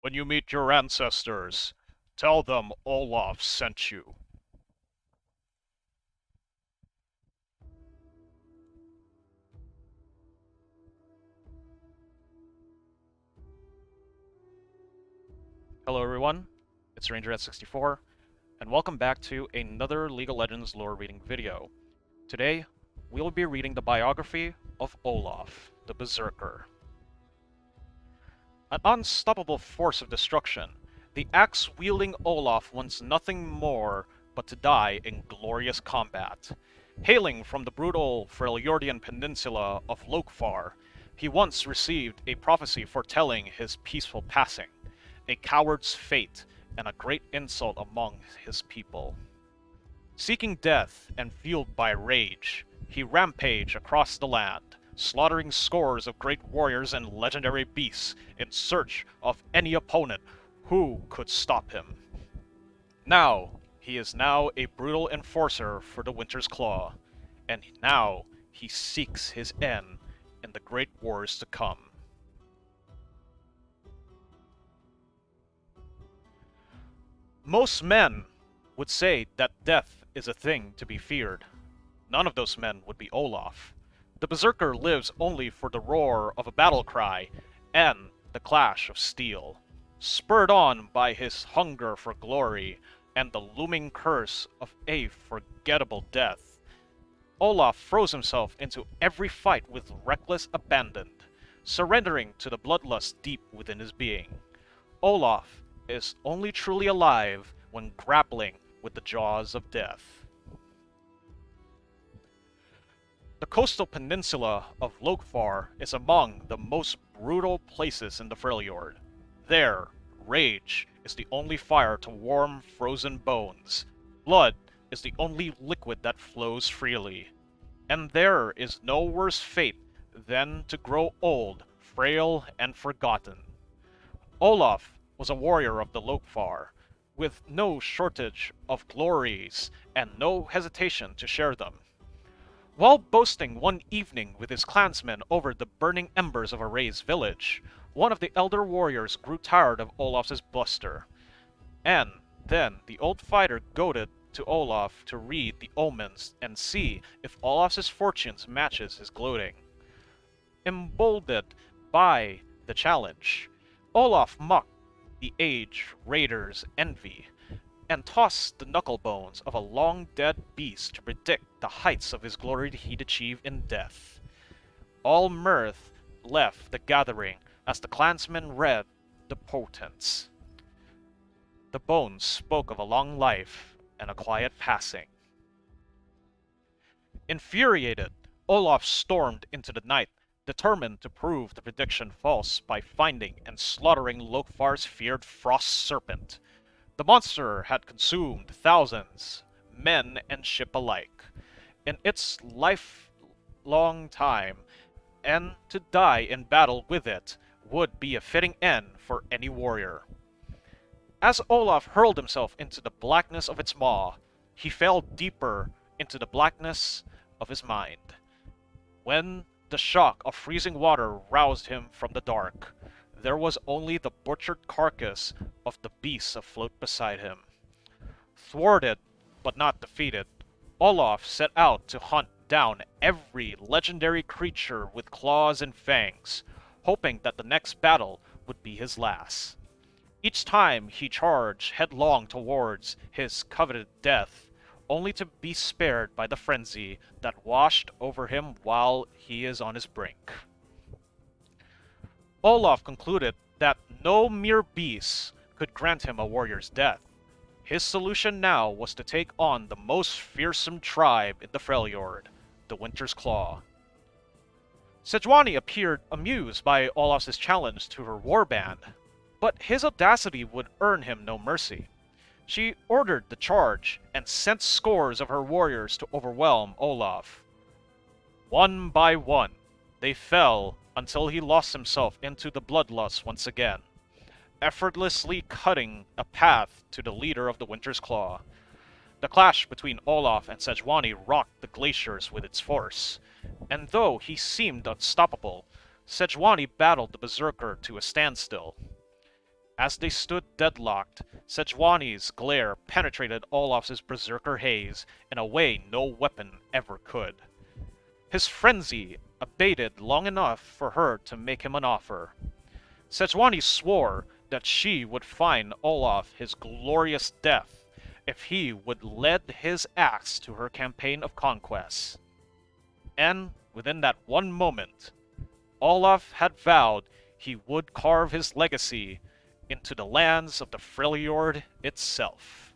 When you meet your ancestors, tell them Olaf sent you. Hello everyone, it's Ranger at 64, and welcome back to another League of Legends lore reading video. Today, we'll be reading the biography of Olaf, the Berserker. An unstoppable force of destruction, the axe-wielding Olaf wants nothing more but to die in glorious combat. Hailing from the brutal Freljordian peninsula of Lokfar, he once received a prophecy foretelling his peaceful passing, a coward's fate, and a great insult among his people. Seeking death and fueled by rage, he rampaged across the land, slaughtering scores of great warriors and legendary beasts in search of any opponent who could stop him. He is now a brutal enforcer for the Winter's Claw, and now he seeks his end in the great wars to come. Most men would say that death is a thing to be feared. None of those men would be Olaf. The Berserker lives only for the roar of a battle cry and the clash of steel. Spurred on by his hunger for glory and the looming curse of a forgettable death, Olaf throws himself into every fight with reckless abandon, surrendering to the bloodlust deep within his being. Olaf is only truly alive when grappling with the jaws of death. The coastal peninsula of Lokfar is among the most brutal places in the Freljord. There, rage is the only fire to warm frozen bones. Blood is the only liquid that flows freely. And there is no worse fate than to grow old, frail, and forgotten. Olaf was a warrior of the Lokfar, with no shortage of glories and no hesitation to share them. While boasting one evening with his clansmen over the burning embers of a razed village, one of the elder warriors grew tired of Olaf's bluster. And then the old fighter goaded to Olaf to read the omens and see if Olaf's fortunes matches his gloating. Emboldened by the challenge, Olaf mocked the aged raider's envy, and tossed the knucklebones of a long-dead beast to predict the heights of his glory he'd achieve in death. All mirth left the gathering as the clansmen read the portents. The bones spoke of a long life and a quiet passing. Infuriated, Olaf stormed into the night, determined to prove the prediction false by finding and slaughtering Lokfar's feared frost serpent. The monster had consumed thousands, men and ship alike, in its lifelong time, and to die in battle with it would be a fitting end for any warrior. As Olaf hurled himself into the blackness of its maw, he fell deeper into the blackness of his mind. When the shock of freezing water roused him from the dark, there was only the butchered carcass of the beast afloat beside him. Thwarted, but not defeated, Olaf set out to hunt down every legendary creature with claws and fangs, hoping that the next battle would be his last. Each time he charged headlong towards his coveted death, only to be spared by the frenzy that washed over him while he is on his brink. Olaf concluded that no mere beast could grant him a warrior's death. His solution now was to take on the most fearsome tribe in the Freljord, the Winter's Claw. Sejuani appeared amused by Olaf's challenge to her warband, but his audacity would earn him no mercy. She ordered the charge and sent scores of her warriors to overwhelm Olaf. One by one, they fell until he lost himself into the bloodlust once again, effortlessly cutting a path to the leader of the Winter's Claw. The clash between Olaf and Sejuani rocked the glaciers with its force, and though he seemed unstoppable, Sejuani battled the Berserker to a standstill. As they stood deadlocked, Sejuani's glare penetrated Olaf's berserker haze in a way no weapon ever could. His frenzy abated long enough for her to make him an offer. Sejuani swore that she would find Olaf his glorious death if he would lend his axe to her campaign of conquest. And within that one moment, Olaf had vowed he would carve his legacy into the lands of the Freljord itself.